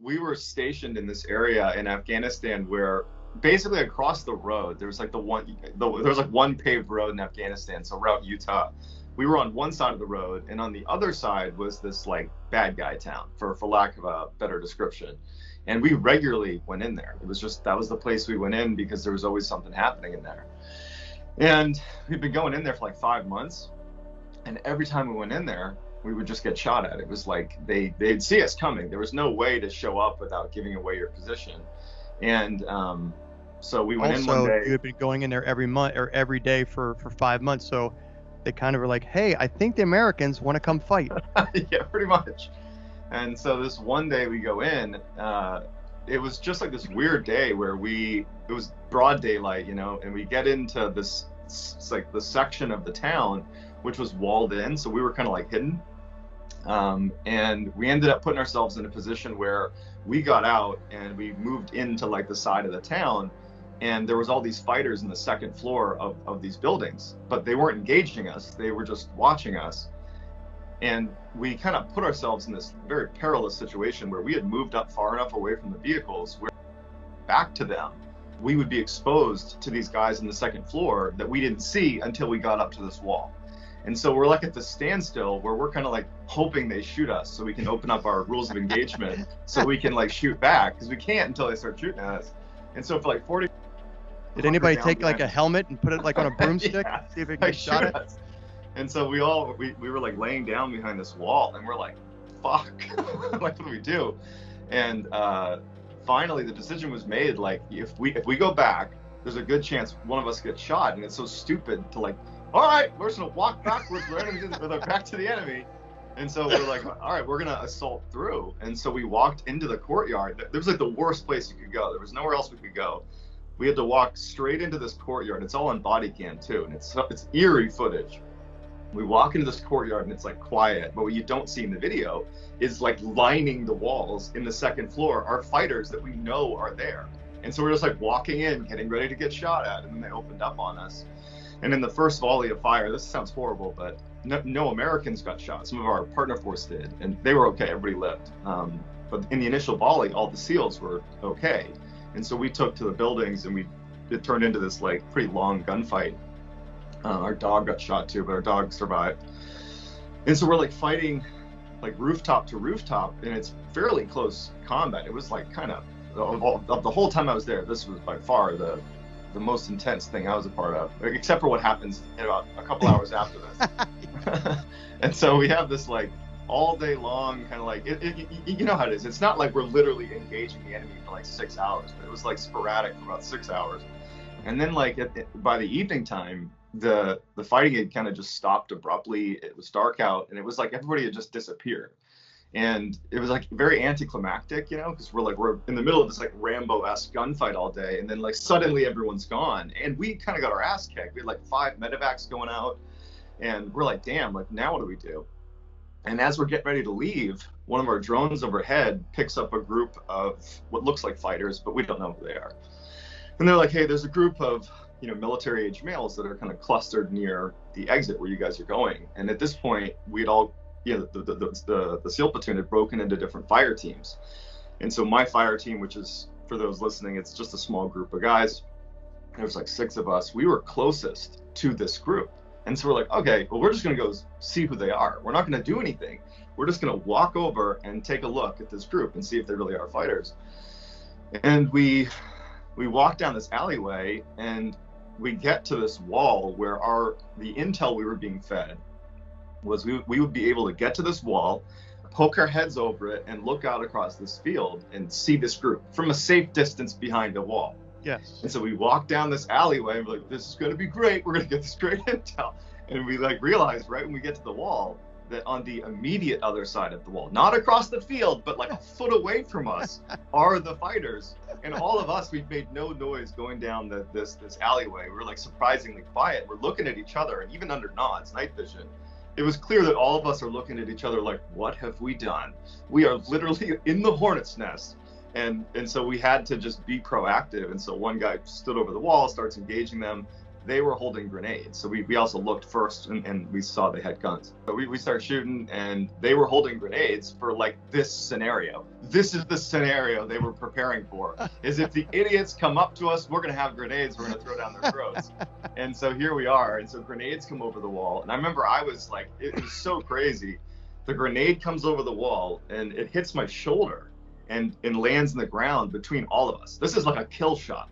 we were stationed in this area in Afghanistan where basically across the road, there was like there was like one paved road in Afghanistan, so Route Utah. We were on one side of the road, and on the other side was this like bad guy town, for lack of a better description. And we regularly went in there. It was just, that was the place we went in because there was always something happening in there. And we'd been going in there for like 5 months, and every time we went in there, we would just get shot at. It was like they'd see us coming. There was no way to show up without giving away your position. And so we went in one day. You had been going in there every month or every day for 5 months. So they kind of were like, hey, I think the Americans want to come fight. Yeah, pretty much. And so this one day we go in, it was just like this weird day where it was broad daylight, and we get into this, it's like the section of the town, which was walled in. So we were kind of like hidden. And we ended up putting ourselves in a position where we got out and we moved into like the side of the town, and there was all these fighters in the second floor of these buildings, but they weren't engaging us. They were just watching us. And we kind of put ourselves in this very perilous situation where we had moved up far enough away from the vehicles where back to them, we would be exposed to these guys in the second floor that we didn't see until we got up to this wall. And so we're like at the standstill where we're kind of like hoping they shoot us so we can open up our rules of engagement so we can like shoot back, because we can't until they start shooting at us. And so for like 40. Did anybody take like a helmet and put it like on a broomstick? Yeah, see if it can get shot at? Us. And so we were like laying down behind this wall, and we're like, fuck, like what do we do? And finally the decision was made, like if we go back, there's a good chance one of us gets shot. And it's so stupid to like, all right, we're just gonna walk backwards with our back to the enemy. And so we're like, all right, we're gonna assault through. And so we walked into the courtyard. There was like the worst place you could go. There was nowhere else we could go. We had to walk straight into this courtyard. It's all on body cam too, and it's eerie footage. We walk into this courtyard and it's like quiet, but what you don't see in the video is like lining the walls in the second floor are fighters that we know are there. And so we're just like walking in, getting ready to get shot at, and then they opened up on us. And in the first volley of fire, this sounds horrible, but no Americans got shot. Some of our partner force did, and they were okay. Everybody lived. But in the initial volley, all the SEALs were okay. And so we took to the buildings, and it turned into this like pretty long gunfight. Our dog got shot too, but our dog survived. And so we're like fighting like rooftop to rooftop, and it's fairly close combat. It was like kind of the whole time I was there, this was by far the most intense thing I was a part of, except for what happens in about a couple hours after this. And so we have this like all day long kind of like, you know how it is. It's not like we're literally engaging the enemy for like 6 hours, but it was like sporadic for about 6 hours. And then like by the evening time, the fighting had kind of just stopped abruptly. It was dark out, and it was like everybody had just disappeared. And it was like very anticlimactic, because we're in the middle of this like Rambo-esque gunfight all day, and then like suddenly everyone's gone, and we kind of got our ass kicked. We had like 5 medevacs going out, and we're like, damn, like now what do we do? And as we're getting ready to leave, one of our drones overhead picks up a group of what looks like fighters, but we don't know who they are. And they're like, hey, there's a group of military age males that are kind of clustered near the exit where you guys are going. And at this point, we'd all, the SEAL platoon had broken into different fire teams. And so my fire team, which is, for those listening, it's just a small group of guys. There was like 6 of us. We were closest to this group. And so we're like, okay, well, we're just going to go see who they are. We're not going to do anything. We're just going to walk over and take a look at this group and see if they really are fighters. And we walk down this alleyway, and we get to this wall where the intel we were being fed was we would be able to get to this wall, poke our heads over it, and look out across this field and see this group from a safe distance behind a wall. Yes. And so we walk down this alleyway, and we're like, this is going to be great. We're going to get this great intel. And we like realize right when we get to the wall that on the immediate other side of the wall, not across the field, but like a foot away from us, are the fighters. And all of us, we've made no noise going down this alleyway. We're like surprisingly quiet. We're looking at each other, and even under nods, night vision, it was clear that all of us are looking at each other like, what have we done? We are literally in the hornet's nest. And so we had to just be proactive. And so one guy stood over the wall, starts engaging them. they were holding grenades. So we also looked first and we saw they had guns. So we started shooting and they were holding grenades for like this scenario. This is the scenario they were preparing for. Is if the idiots come up to us, we're going to have grenades, we're going to throw down their throats. And so here we are. And so grenades come over the wall. And I remember I was like, it was so crazy. The grenade comes over the wall and it hits my shoulder and lands in the ground between all of us. This is like a kill shot.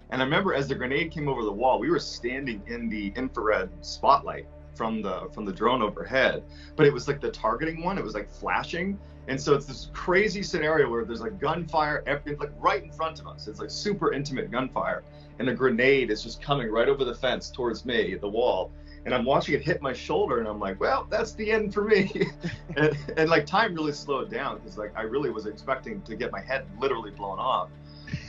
And I remember as the grenade came over the wall, we were standing in the infrared spotlight from the drone overhead, but it was like the targeting one. It was like flashing. And so it's this crazy scenario where there's like gunfire like right in front of us. It's like super intimate gunfire. And the grenade is just coming right over the fence towards me, the wall. And I'm watching it hit my shoulder and I'm like, well, that's the end for me. and like time really slowed down because like I really was expecting to get my head literally blown off.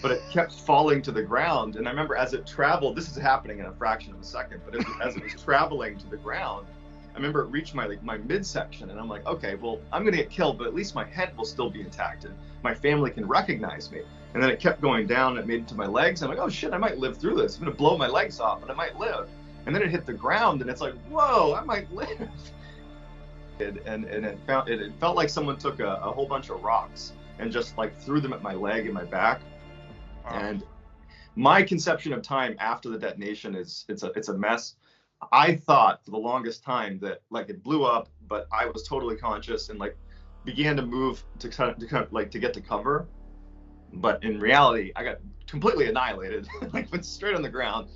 But it kept falling to the ground. And I remember as it traveled, this is happening in a fraction of a second, but as it was traveling to the ground, I remember it reached my midsection and I'm like, okay, well, I'm going to get killed, but at least my head will still be intact and my family can recognize me. And then it kept going down. It made it to my legs. I'm like, oh shit, I might live through this. I'm going to blow my legs off, but I might live. And then it hit the ground and it's like, whoa, I might live. And it felt like someone took a whole bunch of rocks and just like threw them at my leg and my back. And my conception of time after the detonation is it's a mess. I thought for the longest time that like it blew up, but I was totally conscious and like began to move to get to cover. But in reality, I got completely annihilated, like went straight on the ground.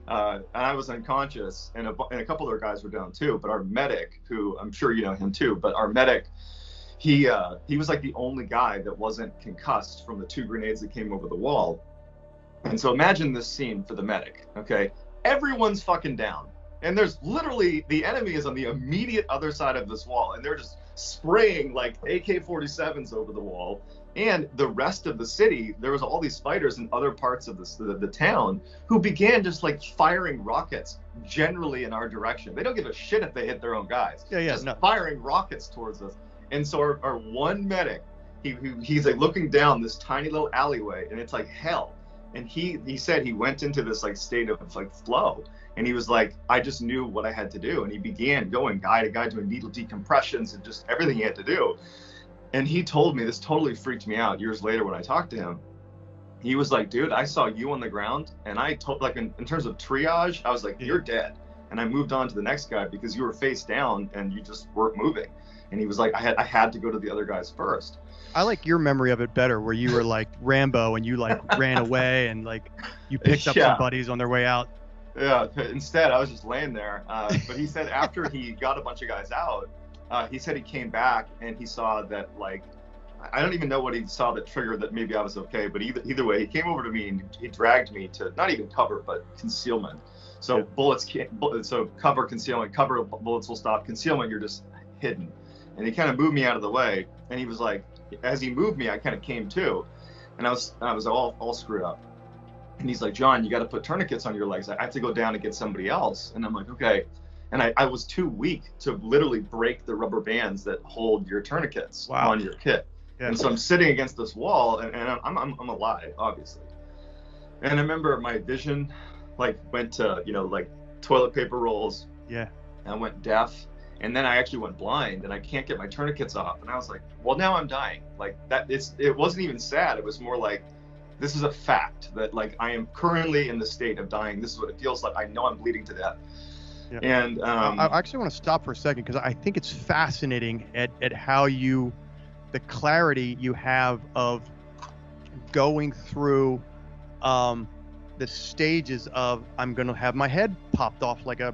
And I was unconscious, and a couple other guys were down too. But our medic, who I'm sure you know him too, but our medic, he was like the only guy that wasn't concussed from the 2 grenades that came over the wall. And so imagine this scene for the medic, okay? Everyone's fucking down. And there's literally, the enemy is on the immediate other side of this wall, and they're just spraying like AK-47s over the wall. And the rest of the city, there was all these fighters in other parts of the town who began just like firing rockets generally in our direction. They don't give a shit if they hit their own guys. Firing rockets towards us. And so our one medic, he's like looking down this tiny little alleyway, and it's like hell. And he said he went into this like state of like flow, and he was like, I just knew what I had to do, and he began going guy to guy doing needle decompressions and just everything he had to do. And he told me, this totally freaked me out years later when I talked to him. He was like, dude, I saw you on the ground, and I told, like in terms of triage, I was like, you're dead. And I moved on to the next guy because you were face down and you just weren't moving. And he was like, I had to go to the other guys first. I like your memory of it better, where you were like Rambo and you like ran away and like you picked up some buddies on their way out. Yeah, instead I was just laying there. But he said after he got a bunch of guys out, he said he came back and he saw that like, I don't even know what he saw that triggered that maybe I was okay, but either way, he came over to me and he dragged me to not even cover, but concealment. So bullets can't, so cover, concealment, cover, bullets will stop, concealment, you're just hidden. And he kind of moved me out of the way, and he was like, as he moved me, I kind of came to, and I was all screwed up. And he's like, John, you got to put tourniquets on your legs. I have to go down and get somebody else. And I'm like, okay. And I was too weak to literally break the rubber bands that hold your tourniquets on your kit. Yeah. And so I'm sitting against this wall, and I'm alive, obviously. And I remember my vision, like, went to, like toilet paper rolls. Yeah. I went deaf. And then I actually went blind, and I can't get my tourniquets off. And I was like, well, now I'm dying. Like that, it wasn't even sad. It was more like, this is a fact that like I am currently in the state of dying. This is what it feels like. I know I'm bleeding to death. Yeah. And I actually want to stop for a second because I think it's fascinating at how the clarity you have of going through the stages of I'm going to have my head popped off like a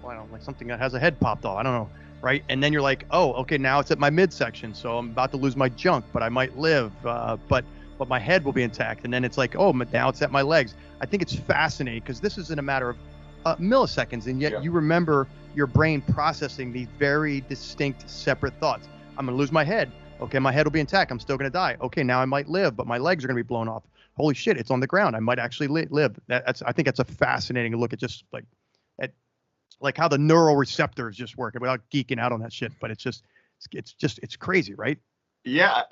I don't know, like something that has a head popped off. I don't know, right? And then you're like, oh, okay, now it's at my midsection, so I'm about to lose my junk, but I might live, but my head will be intact. And then it's like, oh, now it's at my legs. I think it's fascinating because this is in a matter of milliseconds, and yet you remember your brain processing these very distinct, separate thoughts. I'm going to lose my head. Okay, my head will be intact. I'm still going to die. Okay, now I might live, but my legs are going to be blown off. Holy shit, it's on the ground. I might actually live. I think that's a fascinating look at just like how the neural receptors just work, without geeking out on that shit. But it's crazy, right? Yeah.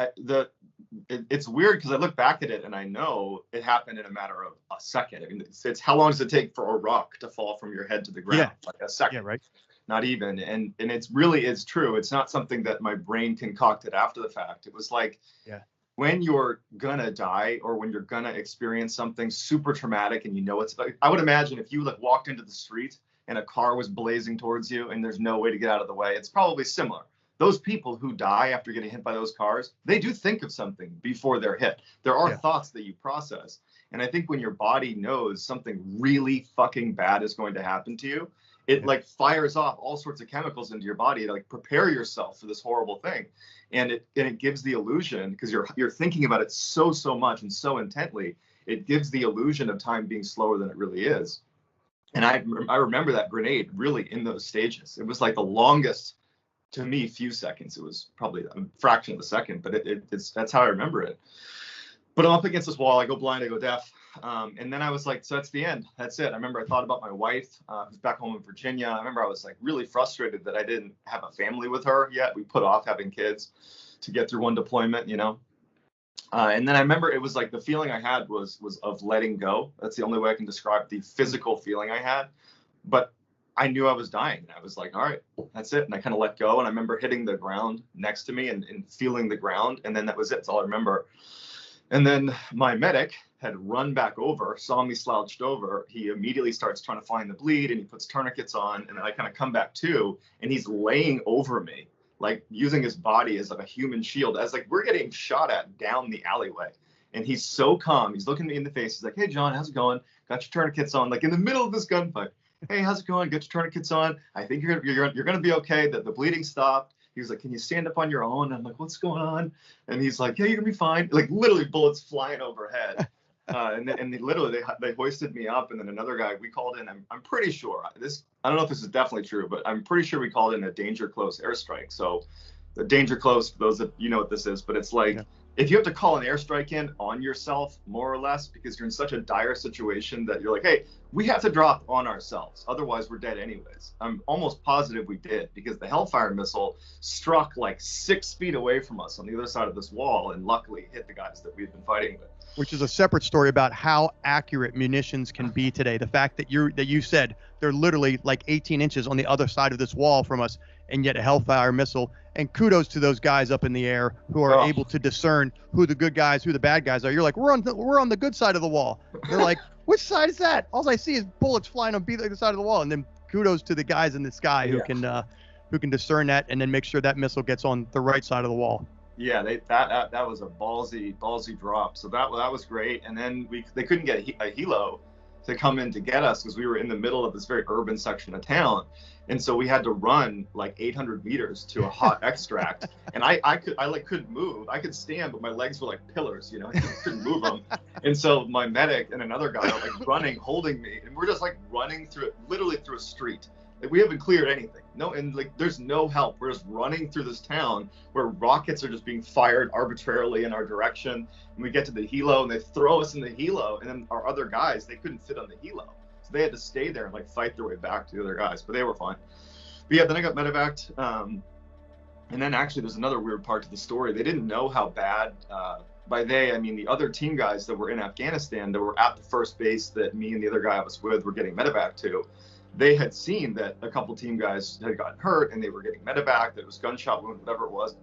it's weird because I look back at it and I know it happened in a matter of a second. I mean, it's how long does it take for a rock to fall from your head to the ground? Yeah. Like a second. Yeah, right. Not even. And it's really is true. It's not something that my brain concocted after the fact. It was like, Yeah. when you're gonna die or when you're gonna experience something super traumatic and you know it's like, I would imagine if you like walked into the street and a car was blazing towards you and there's no way to get out of the way, it's probably similar. Those people who die after getting hit by those cars, they do think of something before they're hit. There are thoughts that you process. And I think when your body knows something really fucking bad is going to happen to you, it like fires off all sorts of chemicals into your body to like prepare yourself for this horrible thing. And it gives the illusion, because you're thinking about it so much and so intently, it gives the illusion of time being slower than it really is. And I remember that grenade really in those stages. It was like the longest, to me, few seconds. It was probably a fraction of a second, but it's that's how I remember it. But I'm up against this wall. I go blind, I go deaf. And then I was like, so that's the end. That's it. I remember I thought about my wife, who's back home in Virginia. I remember I was like really frustrated that I didn't have a family with her yet. We put off having kids to get through one deployment, you know. And then I remember it was like the feeling I had was of letting go. That's the only way I can describe the physical feeling I had. But I knew I was dying. I was like, all right, that's it. And I kind of let go. And I remember hitting the ground next to me and feeling the ground. And then that was it. That's all I remember. And then my medic had run back over, saw me slouched over. He immediately starts trying to find the bleed and he puts tourniquets on. And then I kind of come back to, and he's laying over me, like using his body as like a human shield, as like we're getting shot at down the alleyway. And he's so calm. He's looking me in the face. He's like, hey, John, how's it going? Got your tourniquets on, like in the middle of this gunfight. Hey, how's it going? Get your tourniquets on. I think you're going to be okay. That the bleeding stopped. He was like, can you stand up on your own? I'm like, what's going on? And he's like, yeah, you're gonna be fine. Like literally bullets flying overhead. And they hoisted me up. And then another guy we called in, I'm pretty sure this, I don't know if this is definitely true, but I'm pretty sure we called in a danger close airstrike. So the danger close, for those that you know what this is, but it's like, if you have to call an airstrike in on yourself, more or less, because you're in such a dire situation that you're like, hey, we have to drop on ourselves. Otherwise, we're dead anyways. I'm almost positive we did, because the Hellfire missile struck like 6 feet away from us on the other side of this wall and luckily hit the guys that we've been fighting with. Which is a separate story about how accurate munitions can be today. The fact that you said they're literally like 18 inches on the other side of this wall from us, and yet a Hellfire missile. And kudos to those guys up in the air who are able to discern who the good guys, who the bad guys are. You're like, we're on the good side of the wall. They're like, which side is that? All I see is bullets flying on the side of the wall. And then kudos to the guys in the sky who can discern that and then make sure that missile gets on the right side of the wall. Yeah, that was a ballsy drop. So that was great. And then they couldn't get a helo to come in to get us because we were in the middle of this very urban section of town. And so we had to run like 800 meters to a hot extract. And I couldn't move. I could stand, but my legs were like pillars, you know, I couldn't move them. And so my medic and another guy are like running, holding me. And we're just like running literally through a street. Like, we haven't cleared anything. No, and like there's no help. We're just running through this town where rockets are just being fired arbitrarily in our direction. And we get to the helo and they throw us in the helo. And then our other guys, they couldn't fit on the helo. So they had to stay there and like fight their way back to the other guys, but they were fine. But yeah, then I got medevaced. And then actually there's another weird part to the story. They didn't know how bad, by they, I mean the other team guys that were in Afghanistan that were at the first base that me and the other guy I was with were getting medevaced to. They had seen that a couple team guys had gotten hurt and they were getting medevaced, that it was gunshot wound, whatever it was.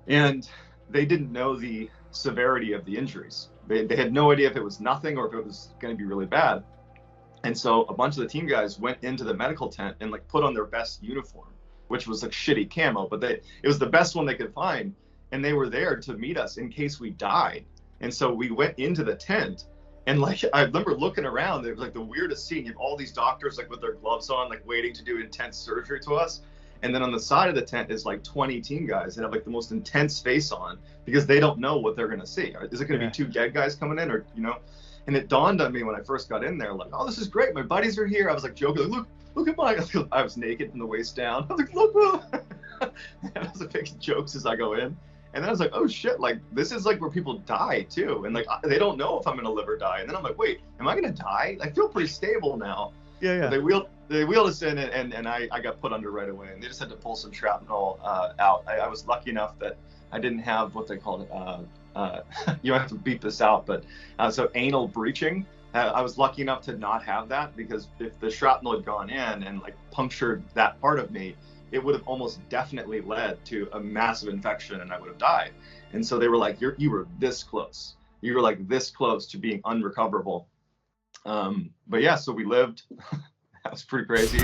And they didn't know the severity of the injuries. They had no idea if it was nothing or if it was going to be really bad. And so a bunch of the team guys went into the medical tent and like put on their best uniform, which was like shitty camo, but it was the best one they could find. And they were there to meet us in case we died. And so we went into the tent. And like, I remember looking around, it was like the weirdest scene. You have all these doctors like with their gloves on, like waiting to do intense surgery to us. And then on the side of the tent is like 20 team guys that have like the most intense face on because they don't know what they're going to see. Is it going to be 2 dead guys coming in or, you know? And it dawned on me when I first got in there, like, oh, this is great. My buddies are here. I was like joking, like, look at my, I was naked from the waist down. I was like, look. And I was like making jokes as I go in. And then I was like, oh shit, like this is like where people die too. And like, they don't know if I'm gonna live or die. And then I'm like, wait, am I gonna die? I feel pretty stable now. Yeah. But they wheeled us in and I got put under right away. And they just had to pull some shrapnel out. I was lucky enough that I didn't have what they called it. You don't have to beep this out, but so anal breaching. I was lucky enough to not have that, because if the shrapnel had gone in and like punctured that part of me, it would have almost definitely led to a massive infection and I would have died. And so they were like, you were this close. You were like this close to being unrecoverable. But yeah, so we lived. That was pretty crazy.